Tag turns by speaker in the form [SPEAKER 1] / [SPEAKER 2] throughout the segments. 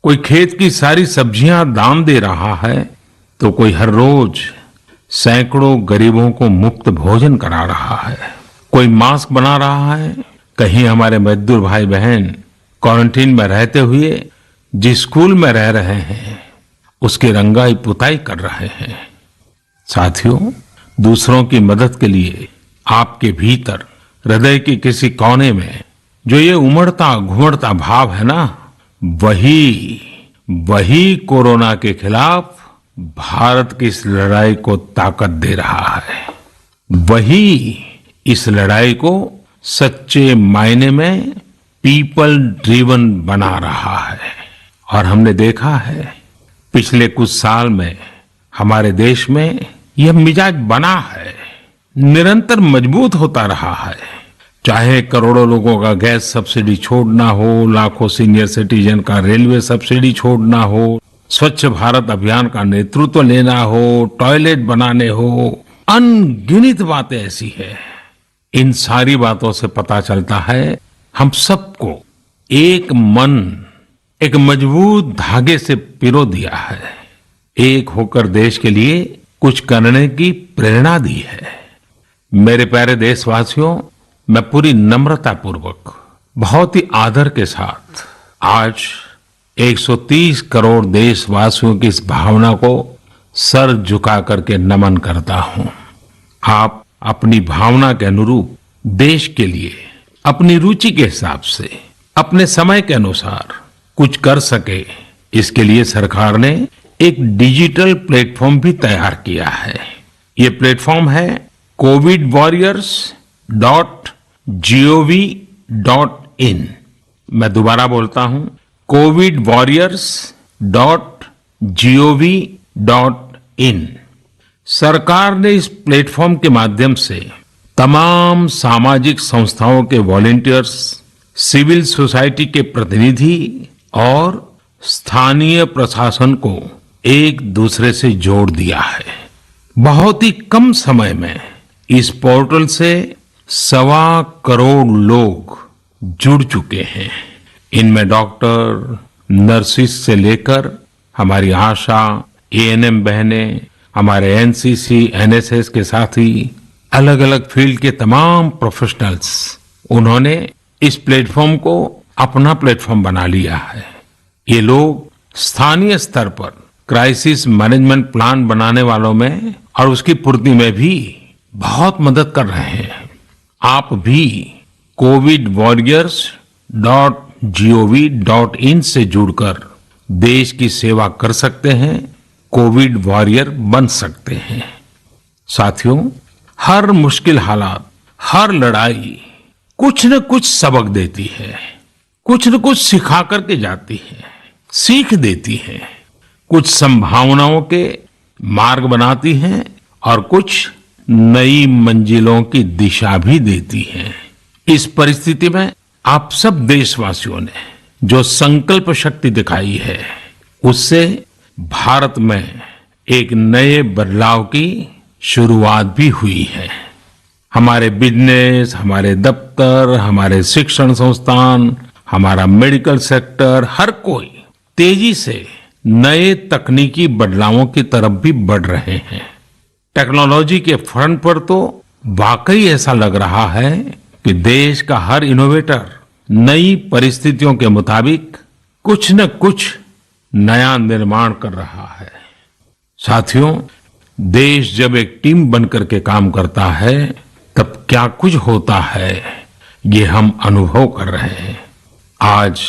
[SPEAKER 1] कोई खेत की सारी सब्जियां दान दे रहा है, तो कोई हर रोज सैकड़ों गरीबों को मुफ्त भोजन करा रहा है। कोई मास्क बना रहा है, कहीं हमारे मजदूर भाई बहन क्वारंटीन में रहते हुए जिस स्कूल में रह रहे हैं उसकी रंगाई पुताई कर रहे हैं। साथियों, दूसरों की मदद के लिए आपके भीतर हृदय के किसी कोने में जो ये उमड़ता घुमड़ता भाव है ना, वही कोरोना के खिलाफ भारत की इस लड़ाई को ताकत दे रहा है। वही इस लड़ाई को सच्चे मायने में पीपल ड्रिवन बना रहा है। और हमने देखा है पिछले कुछ साल में हमारे देश में यह मिजाज बना है, निरंतर मजबूत होता रहा है। चाहे करोड़ों लोगों का गैस सब्सिडी छोड़ना हो, लाखों सीनियर सिटीजन का रेलवे सब्सिडी छोड़ना हो, स्वच्छ भारत अभियान का नेतृत्व लेना हो, टॉयलेट बनाने हो, अनगिनत बातें ऐसी है। इन सारी बातों से पता चलता है हम सबको एक मन, एक मजबूत धागे से पिरो दिया है, एक होकर देश के लिए कुछ करने की प्रेरणा दी है। मेरे प्यारे देशवासियों, मैं पूरी नम्रता पूर्वक, बहुत ही आदर के साथ आज 130 करोड़ देशवासियों की इस भावना को सर झुका करके नमन करता हूं। आप अपनी भावना के अनुरूप देश के लिए अपनी रुचि के हिसाब से, अपने समय के अनुसार कुछ कर सके, इसके लिए सरकार ने एक डिजिटल प्लेटफॉर्म भी तैयार किया है। ये प्लेटफॉर्म है covidwarriors.gov.in। मैं दोबारा बोलता हूं, covidwarriors.gov.in। सरकार ने इस प्लेटफॉर्म के माध्यम से तमाम सामाजिक संस्थाओं के वॉलंटियर्स, सिविल सोसाइटी के प्रतिनिधि और स्थानीय प्रशासन को एक दूसरे से जोड़ दिया है। बहुत ही कम समय में इस पोर्टल से 1.25 करोड़ लोग जुड़ चुके हैं। इनमें डॉक्टर, नर्सिस से लेकर हमारी आशा, एएनएम बहनें, हमारे एनसीसी, एनएसएस के साथी, अलग अलग फील्ड के तमाम प्रोफेशनल्स, उन्होंने इस प्लेटफॉर्म को अपना प्लेटफॉर्म बना लिया है। ये लोग स्थानीय स्तर पर क्राइसिस मैनेजमेंट प्लान बनाने वालों में और उसकी पूर्ति में भी बहुत मदद कर रहे हैं। आप भी covidwarriors.gov.in से जुड़कर देश की सेवा कर सकते हैं, कोविड वॉरियर बन सकते हैं। साथियों, हर मुश्किल हालात, हर लड़ाई कुछ न कुछ सबक देती है, कुछ न कुछ सिखा करके जाती है, सीख देती है, कुछ संभावनाओं के मार्ग बनाती है और कुछ नई मंजिलों की दिशा भी देती है। इस परिस्थिति में आप सब देशवासियों ने जो संकल्प शक्ति दिखाई है, उससे भारत में एक नए बदलाव की शुरुआत भी हुई है। हमारे बिजनेस, हमारे दफ्तर, हमारे शिक्षण संस्थान, हमारा मेडिकल सेक्टर, हर कोई तेजी से नए तकनीकी बदलावों की तरफ भी बढ़ रहे हैं। टेक्नोलॉजी के फ्रंट पर तो वाकई ऐसा लग रहा है कि देश का हर इनोवेटर नई परिस्थितियों के मुताबिक कुछ न कुछ नया निर्माण कर रहा है। साथियों, देश जब एक टीम बनकर के काम करता है तब क्या कुछ होता है, ये हम अनुभव कर रहे हैं। आज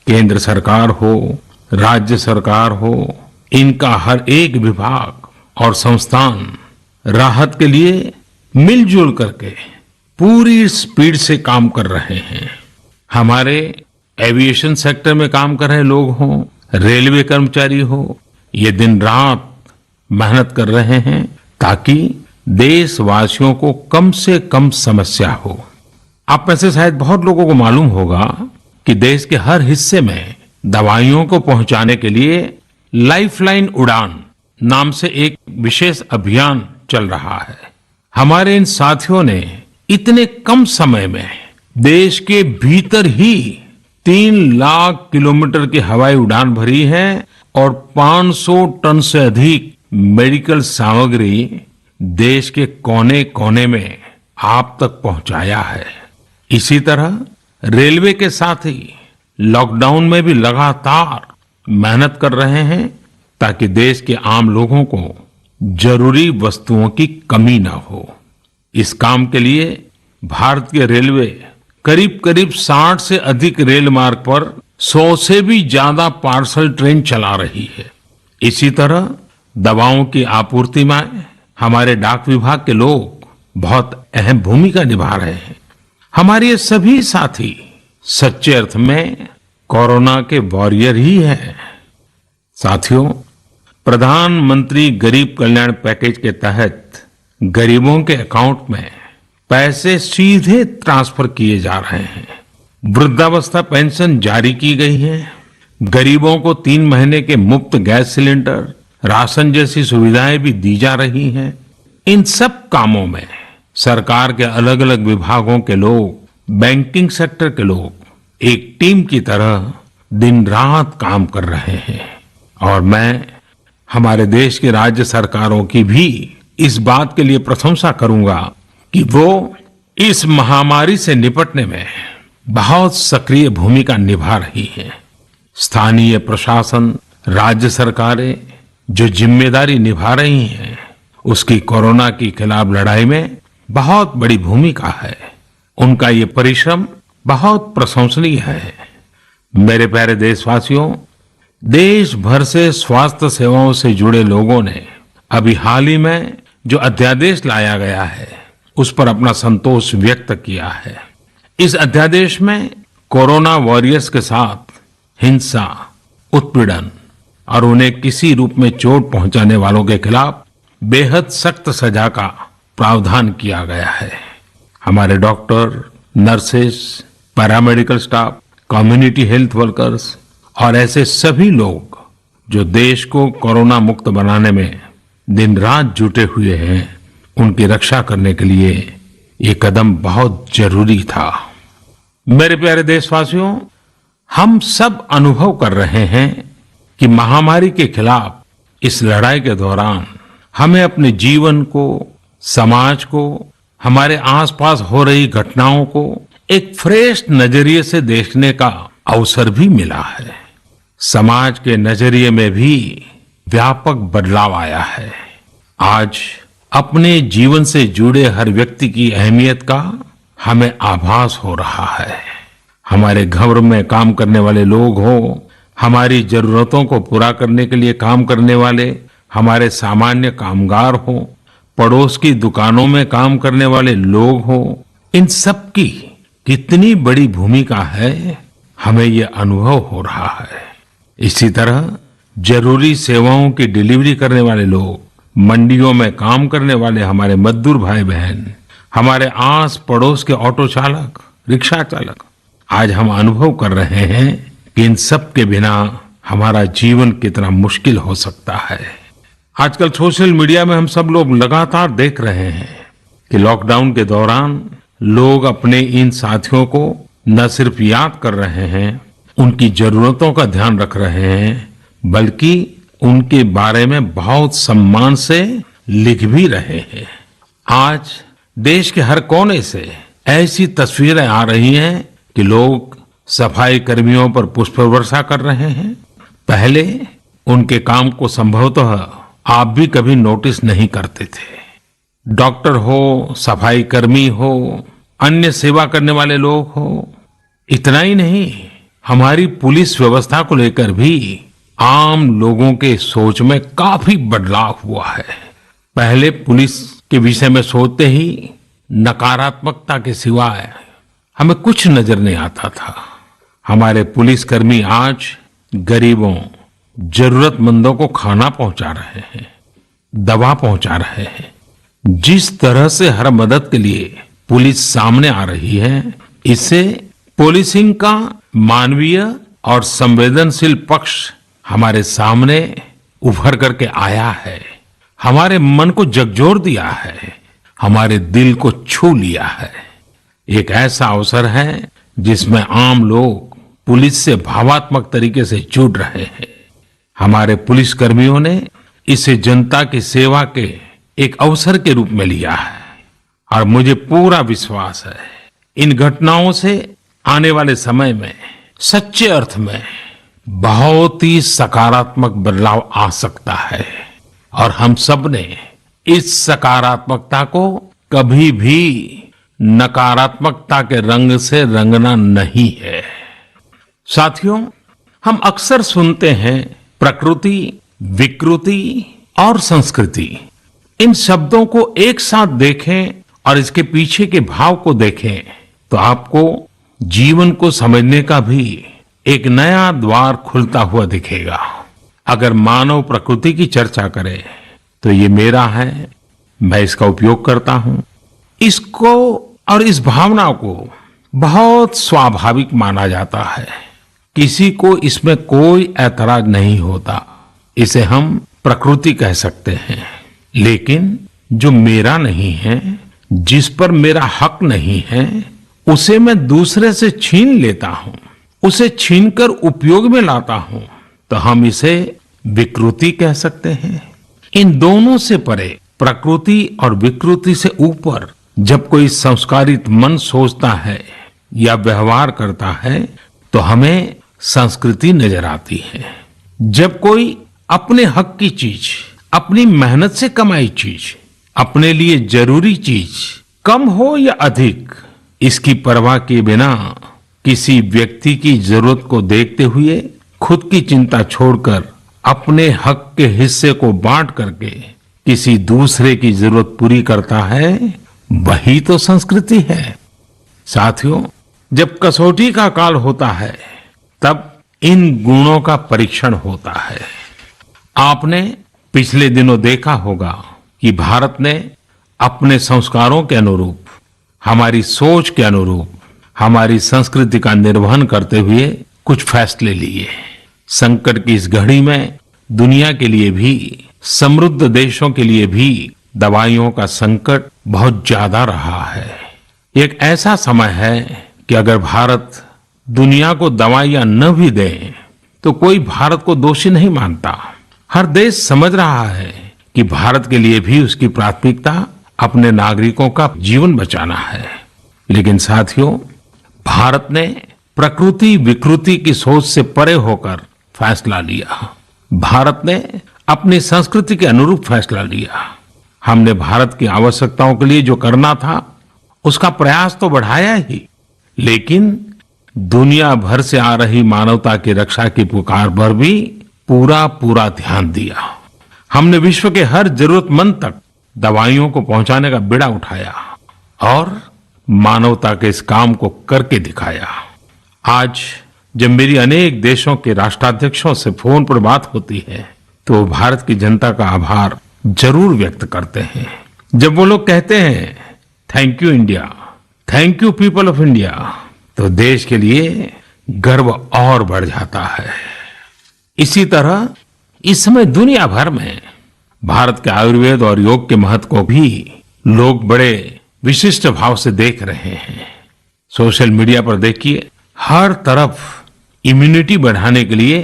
[SPEAKER 1] केंद्र सरकार हो, राज्य सरकार हो, इनका हर एक विभाग और संस्थान राहत के लिए मिलजुल करके पूरी स्पीड से काम कर रहे हैं। हमारे एविएशन सेक्टर में काम कर रहे लोग हों, रेलवे कर्मचारी हो, ये दिन रात मेहनत कर रहे हैं ताकि देशवासियों को कम से कम समस्या हो। आप में से शायद बहुत लोगों को मालूम होगा कि देश के हर हिस्से में दवाइयों को पहुंचाने के लिए लाइफलाइन उड़ान नाम से एक विशेष अभियान चल रहा है। हमारे इन साथियों ने इतने कम समय में देश के भीतर ही 3 लाख किलोमीटर की हवाई उड़ान भरी है और 500 टन से अधिक मेडिकल सामग्री देश के कोने कोने में आप तक पहुंचाया है। इसी तरह रेलवे के साथ ही लॉकडाउन में भी लगातार मेहनत कर रहे हैं ताकि देश के आम लोगों को जरूरी वस्तुओं की कमी न हो। इस काम के लिए भारतीय रेलवे करीब करीब 60 से अधिक रेल मार्ग पर 100 से भी ज्यादा पार्सल ट्रेन चला रही है। इसी तरह दवाओं की आपूर्ति में हमारे डाक विभाग के लोग बहुत अहम भूमिका निभा रहे हैं। हमारे ये सभी साथी सच्चे अर्थ में कोरोना के वॉरियर ही हैं। साथियों, प्रधानमंत्री गरीब कल्याण पैकेज के तहत गरीबों के अकाउंट में पैसे सीधे ट्रांसफर किए जा रहे हैं। वृद्धावस्था पेंशन जारी की गई है। गरीबों को 3 महीने के मुफ्त गैस सिलेंडर, राशन जैसी सुविधाएं भी दी जा रही हैं। इन सब कामों में सरकार के अलग अलग विभागों के लोग, बैंकिंग सेक्टर के लोग एक टीम की तरह दिन रात काम कर रहे हैं। और मैं हमारे देश की राज्य सरकारों की भी इस बात के लिए प्रशंसा करूंगा कि वो इस महामारी से निपटने में बहुत सक्रिय भूमिका निभा रही है। स्थानीय प्रशासन, राज्य सरकारें जो जिम्मेदारी निभा रही हैं, उसकी कोरोना के खिलाफ लड़ाई में बहुत बड़ी भूमिका है। उनका ये परिश्रम बहुत प्रशंसनीय है। मेरे प्यारे देशवासियों, देश भर से स्वास्थ्य सेवाओं से जुड़े लोगों ने अभी हाल ही में जो अध्यादेश लाया गया है, उस पर अपना संतोष व्यक्त किया है। इस अध्यादेश में कोरोना वॉरियर्स के साथ हिंसा, उत्पीड़न और उन्हें किसी रूप में चोट पहुंचाने वालों के खिलाफ बेहद सख्त सजा का प्रावधान किया गया है। हमारे doctor, nurses, paramedical staff, community health workers और ऐसे सभी लोग जो देश को कोरोना मुक्त बनाने में दिन रात जुटे हुए हैं, उनकी रक्षा करने के लिए ये कदम बहुत जरूरी था। मेरे प्यारे देशवासियों, हम सब अनुभव कर रहे हैं कि महामारी के खिलाफ इस लड़ाई के दौरान हमें अपने जीवन को, समाज को, हमारे आसपास हो रही घटनाओं को एक फ्रेश नजरिए से देखने का अवसर भी मिला है। समाज के नजरिए में भी व्यापक बदलाव आया है। आज अपने जीवन से जुड़े हर व्यक्ति की अहमियत का हमें आभास हो रहा है। हमारे घर में काम करने वाले लोग हों, हमारी जरूरतों को पूरा करने के लिए काम करने वाले हमारे सामान्य कामगार हों, पड़ोस की दुकानों में काम करने वाले लोग हों, इन सब की कितनी बड़ी भूमिका है, हमें ये अनुभव हो रहा है। इसी तरह जरूरी सेवाओं की डिलीवरी करने वाले लोग, मंडियों में काम करने वाले हमारे मजदूर भाई बहन, हमारे आस पड़ोस के ऑटो चालक, रिक्शा चालक, आज हम अनुभव कर रहे हैं कि इन सब के बिना हमारा जीवन कितना मुश्किल हो सकता है। आजकल सोशल मीडिया में हम सब लोग लगातार देख रहे हैं कि लॉकडाउन के दौरान लोग अपने इन साथियों को न सिर्फ याद कर रहे हैं, उनकी जरूरतों का ध्यान रख रहे हैं, बल्कि उनके बारे में बहुत सम्मान से लिख भी रहे हैं। आज देश के हर कोने से ऐसी तस्वीरें आ रही हैं कि लोग सफाई कर्मियों पर पुष्प वर्षा कर रहे हैं। पहले उनके काम को संभवतः आप भी कभी नोटिस नहीं करते थे। डॉक्टर हो, सफाई कर्मी हो, अन्य सेवा करने वाले लोग हो, इतना ही नहीं, हमारी पुलिस व्यवस्था को लेकर भी आम लोगों के सोच में काफी बदलाव हुआ है। पहले पुलिस के विषय में सोचते ही नकारात्मकता के सिवाय हमें कुछ नजर नहीं आता था। हमारे पुलिसकर्मी आज गरीबों, जरूरतमंदों को खाना पहुंचा रहे हैं, दवा पहुंचा रहे हैं। जिस तरह से हर मदद के लिए पुलिस सामने आ रही है, इससे पुलिसिंग का मानवीय और संवेदनशील पक्ष हमारे सामने उभर करके आया है, हमारे मन को झकझोर दिया है, हमारे दिल को छू लिया है। एक ऐसा अवसर है जिसमें आम लोग पुलिस से भावात्मक तरीके से जुड़ रहे हैं। हमारे पुलिस कर्मियों ने इसे जनता की सेवा के एक अवसर के रूप में लिया है और मुझे पूरा विश्वास है इन घटनाओं से आने वाले समय में सच्चे अर्थ में बहुत ही सकारात्मक बदलाव आ सकता है और हम सब ने इस सकारात्मकता को कभी भी नकारात्मकता के रंग से रंगना नहीं है। साथियों, हम अक्सर सुनते हैं प्रकृति, विकृति और संस्कृति। इन शब्दों को एक साथ देखें और इसके पीछे के भाव को देखें तो आपको जीवन को समझने का भी एक नया द्वार खुलता हुआ दिखेगा। अगर मानव प्रकृति की चर्चा करें तो ये मेरा है, मैं इसका उपयोग करता हूं। इसको और इस भावना को बहुत स्वाभाविक माना जाता है, किसी को इसमें कोई ऐतराज नहीं होता। इसे हम प्रकृति कह सकते हैं। लेकिन जो मेरा नहीं है, जिस पर मेरा हक नहीं है, उसे मैं दूसरे से छीन लेता हूं, उसे छीनकर उपयोग में लाता हूं, तो हम इसे विकृति कह सकते हैं। इन दोनों से परे, प्रकृति और विकृति से ऊपर जब कोई संस्कारित मन सोचता है या व्यवहार करता है तो हमें संस्कृति नजर आती है। जब कोई अपने हक की चीज, अपनी मेहनत से कमाई चीज, अपने लिए जरूरी चीज कम हो या अधिक, इसकी परवाह किए बिना किसी व्यक्ति की जरूरत को देखते हुए खुद की चिंता छोड़कर अपने हक के हिस्से को बांट करके किसी दूसरे की जरूरत पूरी करता है, वही तो संस्कृति है। साथियों, जब कसौटी का काल होता है तब इन गुणों का परीक्षण होता है। आपने पिछले दिनों देखा होगा कि भारत ने अपने संस्कारों के अनुरूप, हमारी सोच के अनुरूप, हमारी संस्कृति का निर्वहन करते हुए कुछ फैसले लिए। संकट की इस घड़ी में दुनिया के लिए भी, समृद्ध देशों के लिए भी दवाइयों का संकट बहुत ज्यादा रहा है। एक ऐसा समय है कि अगर भारत दुनिया को दवाइयां न भी दे तो कोई भारत को दोषी नहीं मानता। हर देश समझ रहा है कि भारत के लिए भी उसकी प्राथमिकता अपने नागरिकों का जीवन बचाना है। लेकिन साथियों, भारत ने प्रकृति विकृति की सोच से परे होकर फैसला लिया। भारत ने अपनी संस्कृति के अनुरूप फैसला लिया। हमने भारत की आवश्यकताओं के लिए जो करना था उसका प्रयास तो बढ़ाया ही, लेकिन दुनिया भर से आ रही मानवता की रक्षा की पुकार पर भी पूरा ध्यान दिया। हमने विश्व के हर जरूरतमंद तक दवाइयों को पहुंचाने का बीड़ा उठाया और मानवता के इस काम को करके दिखाया। आज जब मेरी अनेक देशों के राष्ट्राध्यक्षों से फोन पर बात होती है तो वो भारत की जनता का आभार जरूर व्यक्त करते हैं। जब वो लोग कहते हैं thank you India, thank you people of India, तो देश के लिए गर्व और बढ़ जाता है। इसी तरह इस समय दुनिया भर में भारत के आयुर्वेद और योग के महत्व को भी लोग बड़े विशिष्ट भाव से देख रहे हैं। सोशल मीडिया पर देखिए, हर तरफ इम्यूनिटी बढ़ाने के लिए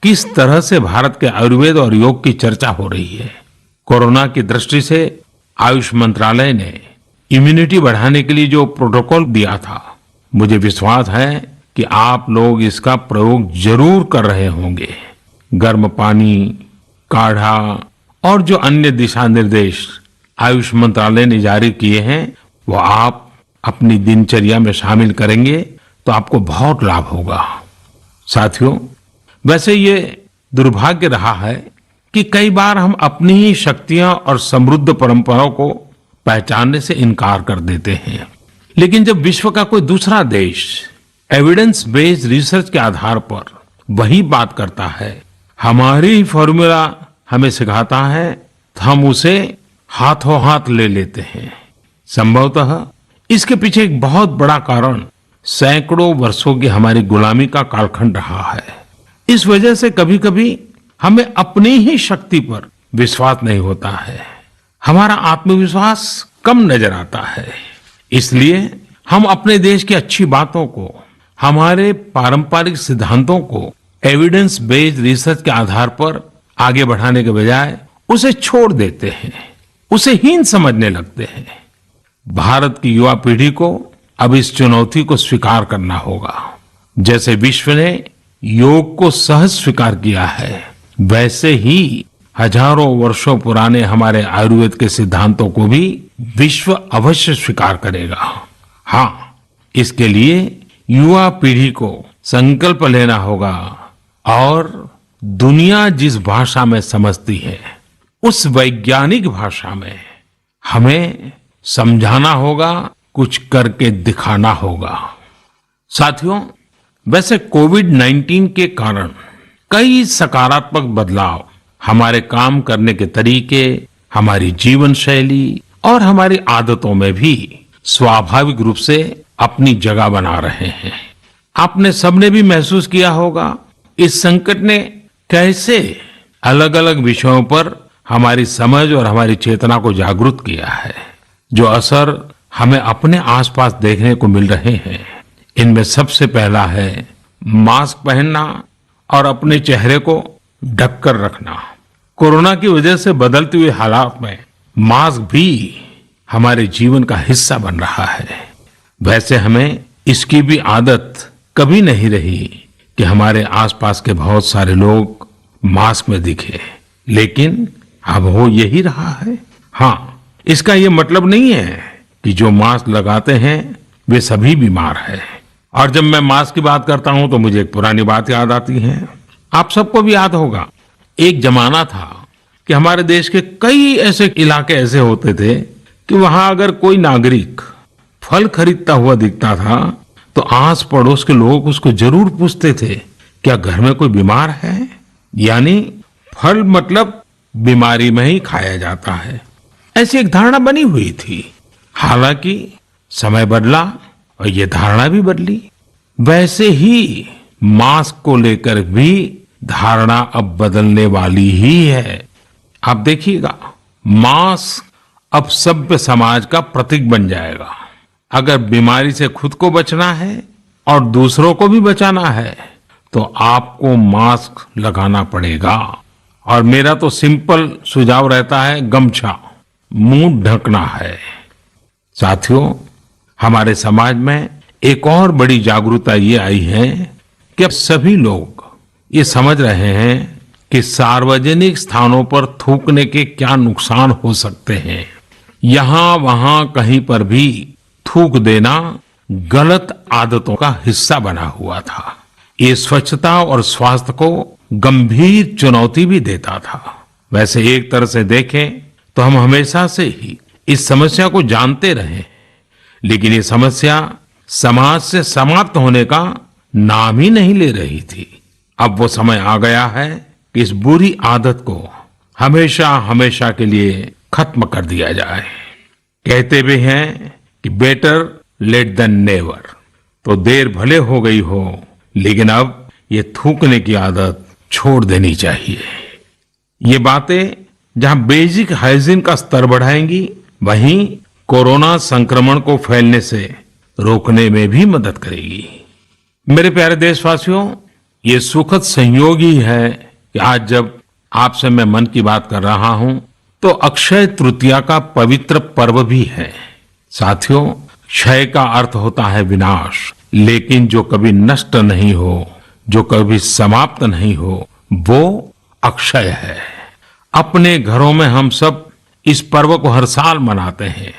[SPEAKER 1] किस तरह से भारत के आयुर्वेद और योग की चर्चा हो रही है। कोरोना की दृष्टि से आयुष मंत्रालय ने इम्यूनिटी बढ़ाने के लिए जो प्रोटोकॉल दिया था, मुझे विश्वास है कि आप लोग इसका प्रयोग जरूर कर रहे होंगे। गर्म पानी, काढ़ा और जो अन्य दिशा निर्देश आयुष मंत्रालय ने जारी किए हैं वो आप अपनी दिनचर्या में शामिल करेंगे तो आपको बहुत लाभ होगा। साथियों, वैसे ये दुर्भाग्य रहा है कि कई बार हम अपनी ही शक्तियां और समृद्ध परंपराओं को पहचानने से इनकार कर देते हैं। लेकिन जब विश्व का कोई दूसरा देश एविडेंस बेस्ड रिसर्च के आधार पर वही बात करता है, हमारी फॉर्मूला हमें सिखाता है, तो हम उसे हाथों हाथ ले लेते हैं। संभवतः इसके पीछे एक बहुत बड़ा कारण सैकड़ों वर्षों की हमारी गुलामी का कालखंड रहा है। इस वजह से कभी कभी हमें अपनी ही शक्ति पर विश्वास नहीं होता है, हमारा आत्मविश्वास कम नजर आता है। इसलिए हम अपने देश की अच्छी बातों को, हमारे पारंपरिक सिद्धांतों को एविडेंस बेस्ड रिसर्च के आधार पर आगे बढ़ाने के बजाय उसे छोड़ देते हैं, उसे हीन समझने लगते हैं। भारत की युवा पीढ़ी को अब इस चुनौती को स्वीकार करना होगा। जैसे विश्व ने योग को सहज स्वीकार किया है, वैसे ही हजारों वर्षों पुराने हमारे आयुर्वेद के सिद्धांतों को भी विश्व अवश्य स्वीकार करेगा। हाँ, इसके लिए युवा पीढ़ी को संकल्प लेना होगा और दुनिया जिस भाषा में समझती है उस वैज्ञानिक भाषा में हमें समझाना होगा, कुछ करके दिखाना होगा। साथियों, वैसे कोविड-19 के कारण कई सकारात्मक बदलाव हमारे काम करने के तरीके, हमारी जीवन शैली और हमारी आदतों में भी स्वाभाविक रूप से अपनी जगह बना रहे हैं। आपने सबने भी महसूस किया होगा इस संकट ने कैसे अलग अलग विषयों पर हमारी समझ और हमारी चेतना को जागरूक किया है। जो असर हमें अपने आसपास देखने को मिल रहे हैं, इनमें सबसे पहला है मास्क पहनना और अपने चेहरे को ढककर रखना। कोरोना की वजह से बदलते हुए हालात में मास्क भी हमारे जीवन का हिस्सा बन रहा है। वैसे हमें इसकी भी आदत कभी नहीं रही कि हमारे आसपास के बहुत सारे लोग मास्क में दिखे, लेकिन अब हो यही रहा है। हाँ, इसका ये मतलब नहीं है कि जो मास्क लगाते हैं वे सभी बीमार हैं। और जब मैं मास्क की बात करता हूं तो मुझे एक पुरानी बात याद आती है। आप सबको भी याद होगा, एक जमाना था कि हमारे देश के कई ऐसे इलाके ऐसे होते थे कि वहां अगर कोई नागरिक फल खरीदता हुआ दिखता था तो आस पड़ोस के लोग उसको जरूर पूछते थे, क्या घर में कोई बीमार है? यानी फल मतलब बीमारी में ही खाया जाता है, ऐसी एक धारणा बनी हुई थी। हालांकि समय बदला और ये धारणा भी बदली। वैसे ही मास्क को लेकर भी धारणा अब बदलने वाली ही है। आप देखिएगा, मास्क अब सभ्य समाज का प्रतीक बन जाएगा। अगर बीमारी से खुद को बचना है और दूसरों को भी बचाना है तो आपको मास्क लगाना पड़ेगा। और मेरा तो सिंपल सुझाव रहता है, गमछा मुंह ढकना है। साथियों, हमारे समाज में एक और बड़ी जागरूकता ये आई है कि अब सभी लोग ये समझ रहे हैं कि सार्वजनिक स्थानों पर थूकने के क्या नुकसान हो सकते हैं। यहां वहां कहीं पर भी थूक देना गलत आदतों का हिस्सा बना हुआ था। ये स्वच्छता और स्वास्थ्य को गंभीर चुनौती भी देता था। वैसे एक तरह से देखें तो हम हमेशा से ही इस समस्या को जानते रहे, लेकिन ये समस्या समाज से समाप्त होने का नाम ही नहीं ले रही थी। अब वो समय आ गया है कि इस बुरी आदत को हमेशा हमेशा के लिए खत्म कर दिया जाए। कहते भी हैं कि बेटर लेट देन नेवर। तो देर भले हो गई हो, लेकिन अब ये थूकने की आदत छोड़ देनी चाहिए। ये बातें जहां बेसिक हाइजीन का स्तर बढ़ाएंगी, वहीं कोरोना संक्रमण को फैलने से रोकने में भी मदद करेगी। मेरे प्यारे देशवासियों, ये सुखद संयोग ही है कि आज जब आपसे मैं मन की बात कर रहा हूं तो अक्षय तृतीया का पवित्र पर्व भी है। साथियों, क्षय का अर्थ होता है विनाश, लेकिन जो कभी नष्ट नहीं हो, जो कभी समाप्त नहीं हो, वो अक्षय है। अपने घरों में हम सब इस पर्व को हर साल मनाते हैं,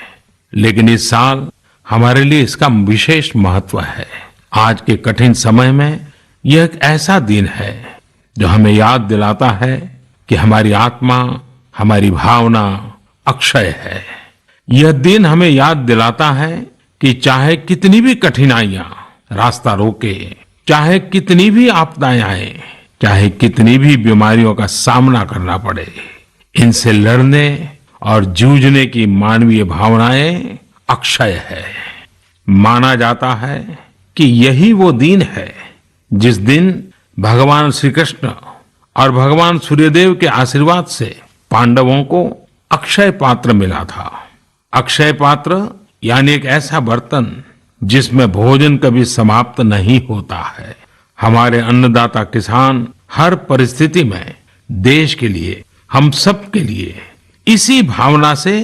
[SPEAKER 1] लेकिन इस साल हमारे लिए इसका विशेष महत्व है। आज के कठिन समय में यह एक ऐसा दिन है जो हमें याद दिलाता है कि हमारी आत्मा, हमारी भावना अक्षय है। यह दिन हमें याद दिलाता है कि चाहे कितनी भी कठिनाइयां रास्ता रोके, चाहे कितनी भी आपदाएं आए, चाहे कितनी भी बीमारियों का सामना करना पड़े, इनसे लड़ने और जूझने की मानवीय भावनाएं अक्षय है। माना जाता है कि यही वो दिन है जिस दिन भगवान श्री कृष्ण और भगवान सूर्यदेव के आशीर्वाद से पांडवों को अक्षय पात्र मिला था। अक्षय पात्र यानी एक ऐसा बर्तन जिसमें भोजन कभी समाप्त नहीं होता है। हमारे अन्नदाता किसान हर परिस्थिति में देश के लिए, हम सब के लिए इसी भावना से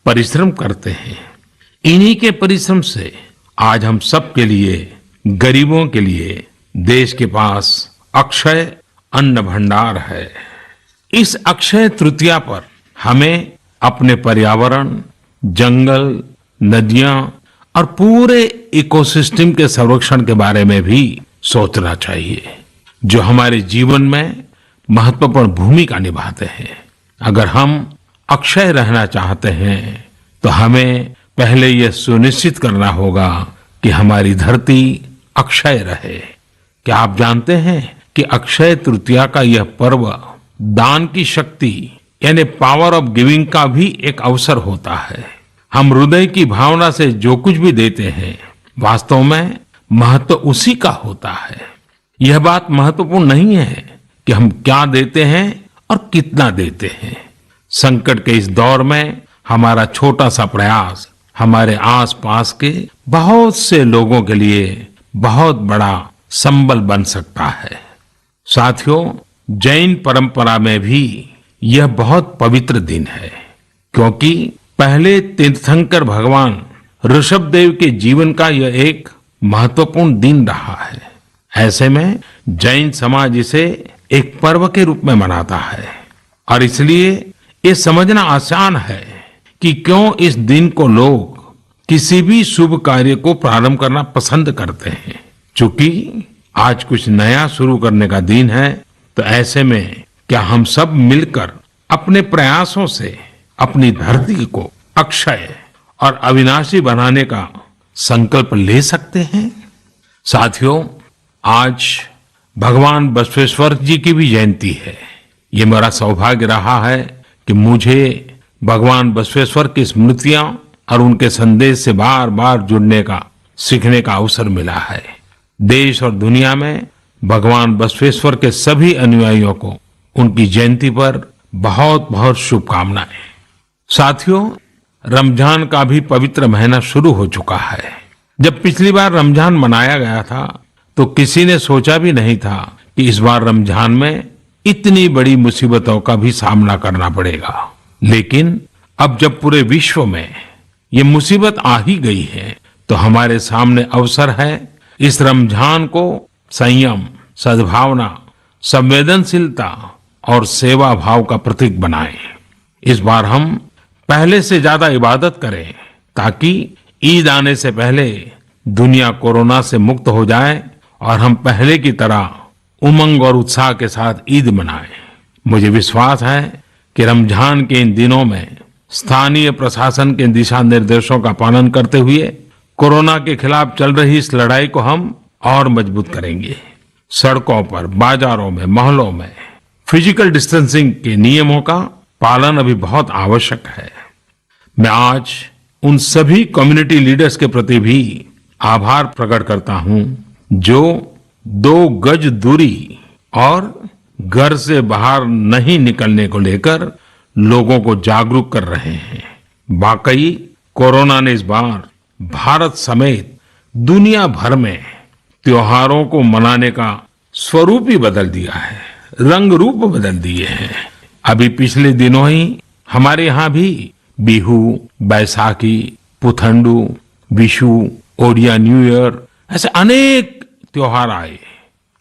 [SPEAKER 1] परिश्रम करते हैं। इन्हीं के परिश्रम से आज हम सब के लिए, गरीबों के लिए देश के पास अक्षय अन्न भंडार है। इस अक्षय तृतीया पर हमें अपने पर्यावरण, जंगल, नदियां और पूरे इकोसिस्टम के संरक्षण के बारे में भी सोचना चाहिए, जो हमारे जीवन में महत्वपूर्ण भूमिका निभाते हैं। अगर हम अक्षय रहना चाहते हैं तो हमें पहले यह सुनिश्चित करना होगा कि हमारी धरती अक्षय रहे। क्या आप जानते हैं कि अक्षय तृतीया का यह पर्व दान की शक्ति यानी पावर ऑफ गिविंग का भी एक अवसर होता है। हम हृदय की भावना से जो कुछ भी देते हैं, वास्तव में महत्व उसी का होता है। यह बात महत्वपूर्ण नहीं है कि हम क्या देते हैं और कितना देते हैं। संकट के इस दौर में हमारा छोटा सा प्रयास हमारे आसपास के बहुत से लोगों के लिए बहुत बड़ा संबल बन सकता है। साथियों, जैन परंपरा में भी यह बहुत पवित्र दिन है, क्योंकि पहले तीर्थंकर भगवान ऋषभदेव के जीवन का यह एक महत्वपूर्ण दिन रहा है। ऐसे में जैन समाज इसे एक पर्व के रूप में मनाता है और इसलिए ये समझना आसान है कि क्यों इस दिन को लोग किसी भी शुभ कार्य को प्रारंभ करना पसंद करते हैं। चूंकि आज कुछ नया शुरू करने का दिन है, तो ऐसे में क्या हम सब मिलकर अपने प्रयासों से अपनी धरती को अक्षय और अविनाशी बनाने का संकल्प ले सकते हैं? साथियों, आज भगवान बसवेश्वर जी की भी जयंती है। ये मेरा सौभाग्य रहा है कि मुझे भगवान बसवेश्वर की स्मृतियां और उनके संदेश से बार बार जुड़ने का, सीखने का अवसर मिला है। देश और दुनिया में भगवान बसवेश्वर के सभी अनुयायियों को उनकी जयंती पर बहुत बहुत शुभकामनाएं। साथियों, रमजान का भी पवित्र महीना शुरू हो चुका है। जब पिछली बार रमजान मनाया गया था तो किसी ने सोचा भी नहीं था कि इस बार रमजान में इतनी बड़ी मुसीबतों का भी सामना करना पड़ेगा। लेकिन अब जब पूरे विश्व में ये मुसीबत आ ही गई है, तो हमारे सामने अवसर है इस रमजान को संयम, सद्भावना, संवेदनशीलता और सेवा भाव का प्रतीक बनाएं। इस बार हम पहले से ज्यादा इबादत करें ताकि ईद आने से पहले दुनिया कोरोना से मुक्त हो जाए और हम पहले की तरह उमंग और उत्साह के साथ ईद मनाएं। मुझे विश्वास है कि रमजान के इन दिनों में स्थानीय प्रशासन के दिशा निर्देशों का पालन करते हुए कोरोना के खिलाफ चल रही इस लड़ाई को हम और मजबूत करेंगे। सड़कों पर, बाजारों में, मोहल्लों में फिजिकल डिस्टेंसिंग के नियमों का पालन अभी बहुत आवश्यक है। मैं आज उन सभी कम्युनिटी लीडर्स के प्रति भी आभार प्रकट करता हूं जो 2 गज दूरी और घर से बाहर नहीं निकलने को लेकर लोगों को जागरूक कर रहे हैं। वाकई कोरोना ने इस बार भारत समेत दुनिया भर में त्योहारों को मनाने का स्वरूप ही बदल दिया है, रंग रूप बदल दिए हैं। अभी पिछले दिनों ही हमारे यहाँ भी बिहू, बैसाखी, पुथंडू, विशु, ओडिया न्यू ईयर ऐसे अनेक त्योहार आए।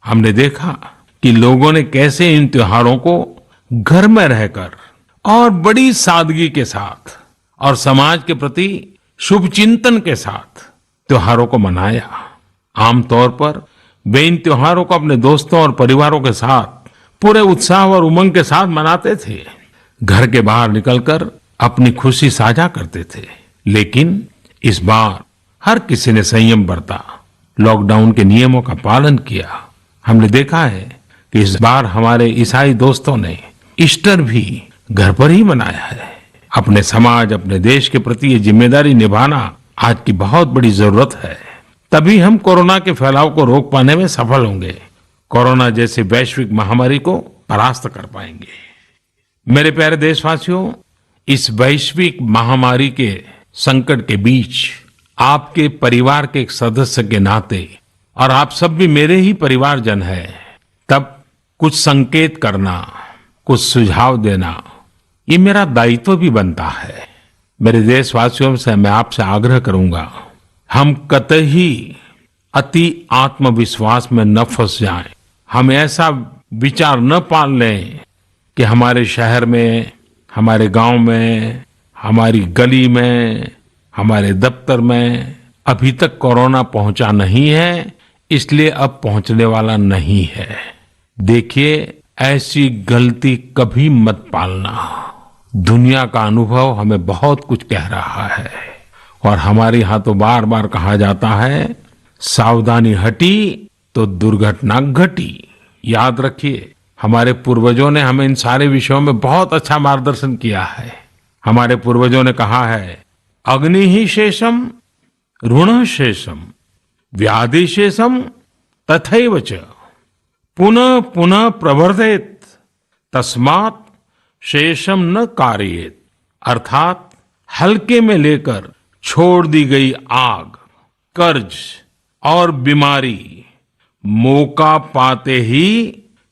[SPEAKER 1] हमने देखा कि लोगों ने कैसे इन त्योहारों को घर में रहकर और बड़ी सादगी के साथ और समाज के प्रति शुभ चिंतन के साथ त्योहारों को मनाया। आमतौर पर वे इन त्योहारों को अपने दोस्तों और परिवारों के साथ पूरे उत्साह और उमंग के साथ मनाते थे, घर के बाहर निकलकर अपनी खुशी साझा करते थे। लेकिन इस बार हर किसी ने संयम बरता, लॉकडाउन के नियमों का पालन किया। हमने देखा है कि इस बार हमारे ईसाई दोस्तों ने ईस्टर भी घर पर ही मनाया है। अपने समाज, अपने देश के प्रति ये जिम्मेदारी निभाना आज की बहुत बड़ी जरूरत है। तभी हम कोरोना के फैलाव को रोक पाने में सफल होंगे, कोरोना जैसी वैश्विक महामारी को परास्त कर पाएंगे। मेरे प्यारे देशवासियों, इस वैश्विक महामारी के संकट के बीच आपके परिवार के एक सदस्य के नाते, और आप सब भी मेरे ही परिवारजन है, तब कुछ संकेत करना, कुछ सुझाव देना, ये मेरा दायित्व भी बनता है। मेरे देशवासियों से मैं आपसे आग्रह करूंगा, हम कतई अति आत्मविश्वास में न फंस जाएं। हम ऐसा विचार न पाल लें कि हमारे शहर में, हमारे गांव में, हमारी गली में, हमारे दफ्तर में अभी तक कोरोना पहुंचा नहीं है, इसलिए अब पहुंचने वाला नहीं है। देखिए, ऐसी गलती कभी मत पालना। दुनिया का अनुभव हमें बहुत कुछ कह रहा है, और हमारे यहाँ तो बार बार कहा जाता है, सावधानी हटी तो दुर्घटना घटी। याद रखिए, हमारे पूर्वजों ने हमें इन सारे विषयों में बहुत अच्छा मार्गदर्शन किया है। हमारे पूर्वजों ने कहा है, अग्नि ही शेषम ऋण शेषम व्याधि शेषम तथैव च पुनः पुनः प्रवर्धेत तस्मात् शेषम न कार्येत। अर्थात हल्के में लेकर छोड़ दी गई आग, कर्ज और बीमारी मौका पाते ही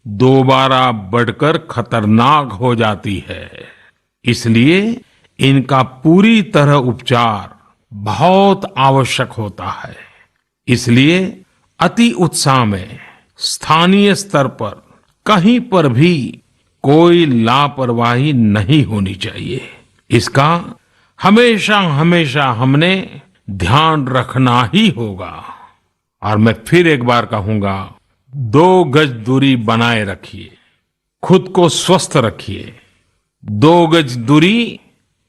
[SPEAKER 1] दोबारा बढ़कर खतरनाक हो जाती है। इसलिए इनका पूरी तरह उपचार बहुत आवश्यक होता है। इसलिए अति उत्साह में स्थानीय स्तर पर कहीं पर भी कोई लापरवाही नहीं होनी चाहिए। इसका हमेशा हमेशा हमने ध्यान रखना ही होगा। और मैं फिर एक बार कहूंगा, 2 गज दूरी बनाए रखिए, खुद को स्वस्थ रखिए। 2 गज दूरी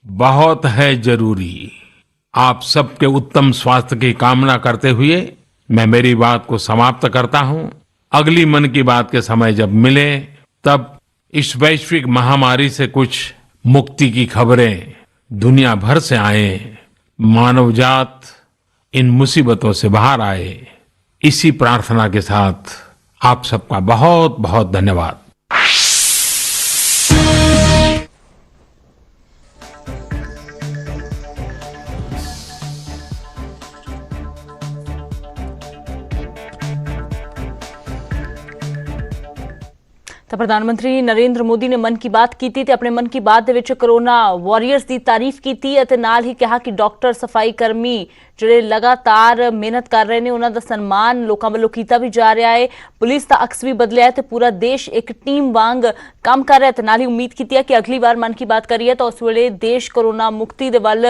[SPEAKER 1] बहुत है जरूरी। आप सबके उत्तम स्वास्थ्य की कामना करते हुए मैं मेरी बात को समाप्त करता हूं। अगली मन की बात के समय जब मिले, तब इस वैश्विक महामारी से कुछ मुक्ति की खबरें दुनिया भर से आए, मानवजात इन मुसीबतों से बाहर आए, इसी प्रार्थना के साथ आप सबका बहुत बहुत धन्यवाद।
[SPEAKER 2] ਤਾਂ ਪ੍ਰਧਾਨਮੰਤਰੀ ਨਰਿੰਦਰ ਮੋਦੀ ਨੇ ਮਨ ਕੀ ਬਾਤ ਕੀਤੀ ਤੇ ਆਪਣੇ ਮਨ ਕੀ ਬਾਤ ਦੇ ਵਿੱਚ ਕੋਰੋਨਾ ਵਾਰੀਅਰਸ ਦੀ ਤਾਰੀਫ ਕੀਤੀ ਅਤੇ ਨਾਲ ਹੀ ਕਿਹਾ ਕਿ ਡਾਕਟਰ, ਸਫਾਈ ਕਰਮੀ ਜਿਹੜੇ ਲਗਾਤਾਰ ਮਿਹਨਤ ਕਰ ਰਹੇ ਨੇ, ਉਹਨਾਂ ਦਾ ਸਨਮਾਨ ਲੋਕਾਂ ਵੱਲੋਂ ਕੀਤਾ ਵੀ ਜਾ ਰਿਹਾ ਹੈ। ਪੁਲਿਸ ਦਾ ਅਕਸ ਵੀ ਬਦਲਿਆ ਹੈ ਤੇ ਪੂਰਾ ਦੇਸ਼ ਇੱਕ ਟੀਮ ਵਾਂਗ ਕੰਮ ਕਰ ਰਿਹਾ ਹੈ। ਤੇ ਨਾਲ ਹੀ ਉਮੀਦ ਕੀਤੀ ਹੈ ਕਿ ਅਗਲੀ ਵਾਰ ਮਨ ਕੀ ਬਾਤ ਕਰੀਏ ਤਾਂ ਉਸ ਵੇਲੇ ਦੇਸ਼ ਕੋਰੋਨਾ ਮੁਕਤੀ ਦੇ ਵੱਲ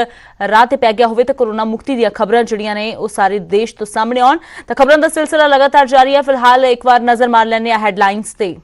[SPEAKER 2] ਰਾਹ ਤੇ ਪੈ ਗਿਆ ਹੋਵੇ ਤੇ ਕੋਰੋਨਾ ਮੁਕਤੀ ਦੀਆਂ ਖਬਰਾਂ ਜਿਹੜੀਆਂ ਨੇ ਉਹ ਸਾਰੇ ਦੇਸ਼ ਤੋਂ ਸਾਹਮਣੇ ਆਉਣ। ਤਾਂ ਖਬਰਾਂ ਦਾ ਸਿਲਸਿਲਾ ਲਗਾਤਾਰ ਜਾਰੀ ਹੈ। ਫਿਲਹਾਲ ਇੱਕ ਵਾਰ ਨਜ਼ਰ ਮਾਰ ਲੈਂਦੇ ਹਾਂ ਹੈਡਲਾਈਨਸ ਤੇ।